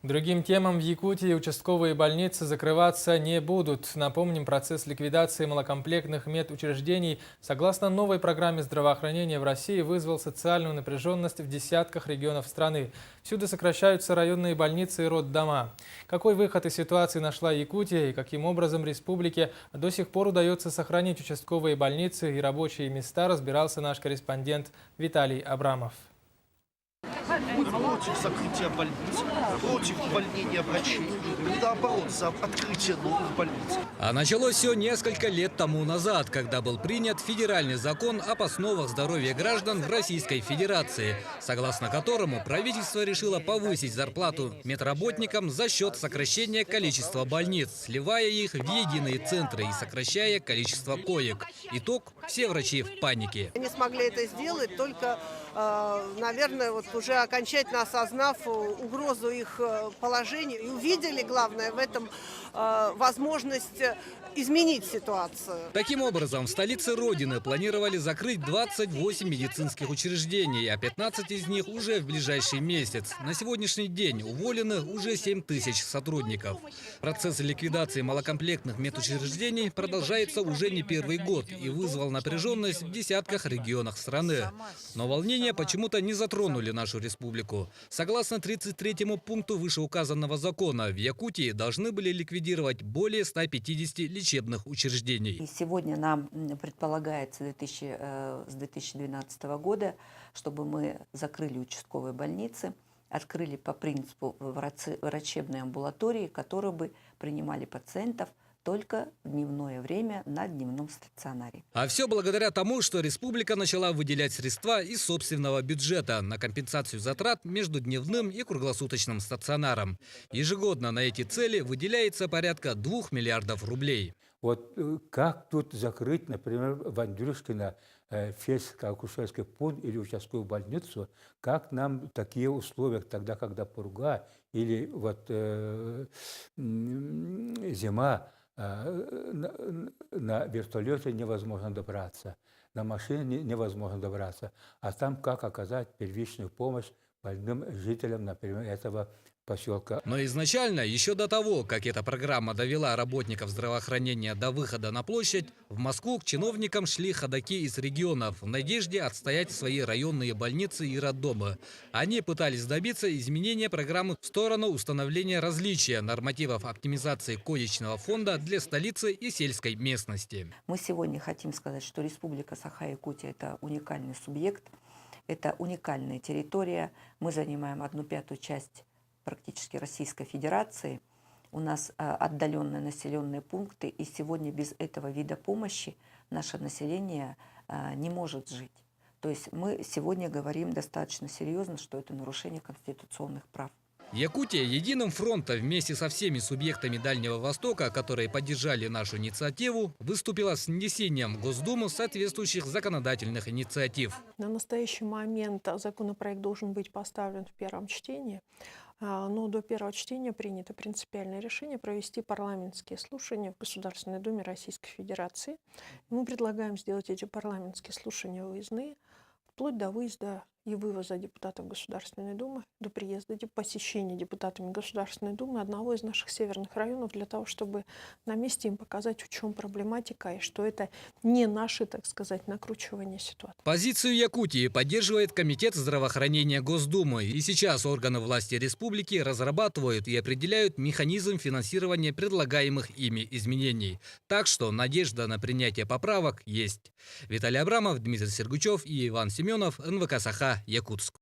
Другим темам в Якутии участковые больницы закрываться не будут. Напомним, процесс ликвидации малокомплектных медучреждений согласно новой программе здравоохранения в России вызвал социальную напряженность в десятках регионов страны. Всюду сокращаются районные больницы и роддома. Какой выход из ситуации нашла Якутия и каким образом республике до сих пор удается сохранить участковые больницы и рабочие места, разбирался наш корреспондент Виталий Абрамов. Мы против закрытия больниц, против увольнения врачей, мы наоборот за открытие новых больниц. А началось все несколько лет тому назад, когда был принят федеральный закон об основах здоровья граждан в Российской Федерации, согласно которому правительство решило повысить зарплату медработникам за счет сокращения количества больниц, сливая их в единые центры и сокращая количество коек. Итог – все врачи в панике. Они смогли это сделать только, наверное, вот уже окончательно осознав угрозу их положению и увидели, главное, в этом возможность изменить ситуацию. Таким образом, в столице Родины планировали закрыть 28 медицинских учреждений, а 15 из них уже в ближайший месяц. На сегодняшний день уволены уже 7 тысяч сотрудников. Процесс ликвидации малокомплектных медучреждений продолжается уже не первый год и вызвал напряженность в десятках регионах страны. Но волнения почему-то не затронули нашу республику. Согласно 33-му пункту вышеуказанного закона, в Якутии должны были ликвидировать более 150 лечебных учреждений. И сегодня нам предполагается с 2012 года, чтобы мы закрыли участковые больницы, открыли по принципу врачебной амбулатории, которые бы принимали пациентов только в дневное время на дневном стационаре. А все благодаря тому, что республика начала выделять средства из собственного бюджета на компенсацию затрат между дневным и круглосуточным стационаром. Ежегодно на эти цели выделяется порядка 2 миллиардов рублей. Вот как тут закрыть, например, в Андрюшкино фельдшерско-акушерский пункт или участковую больницу, как нам такие условия тогда, когда пурга или вот зима, на вертолете невозможно добраться, на машине невозможно добраться. А там как оказать первичную помощь больным жителям, например, этого поселка. Но изначально, еще до того, как эта программа довела работников здравоохранения до выхода на площадь, в Москву к чиновникам шли ходоки из регионов в надежде отстоять свои районные больницы и роддомы. Они пытались добиться изменения программы в сторону установления различия нормативов оптимизации коечного фонда для столицы и сельской местности. Мы сегодня хотим сказать, что Республика Саха-Якутия – это уникальный субъект, это уникальная территория. Мы занимаем 1/5 часть практически Российской Федерации. У нас отдаленные населенные пункты, и сегодня без этого вида помощи наше население не может жить. То есть мы сегодня говорим достаточно серьезно, что это нарушение конституционных прав. Якутия единым фронтом вместе со всеми субъектами Дальнего Востока, которые поддержали нашу инициативу, выступила с внесением в Госдуму соответствующих законодательных инициатив. На настоящий момент законопроект должен быть поставлен в первом чтении, но до первого чтения принято принципиальное решение провести парламентские слушания в Государственной Думе Российской Федерации. Мы предлагаем сделать эти парламентские слушания выездные, вплоть до выезда и вывоза депутатов Государственной Думы, до приезда, посещения депутатами Государственной Думы одного из наших северных районов, для того, чтобы на месте им показать, в чем проблематика, и что это не наши, так сказать, накручивания ситуации. Позицию Якутии поддерживает Комитет здравоохранения Госдумы. И сейчас органы власти республики разрабатывают и определяют механизм финансирования предлагаемых ими изменений. Так что надежда на принятие поправок есть. Виталий Абрамов, Дмитрий Сергучев и Иван Семенов, НВК Саха, Якутск.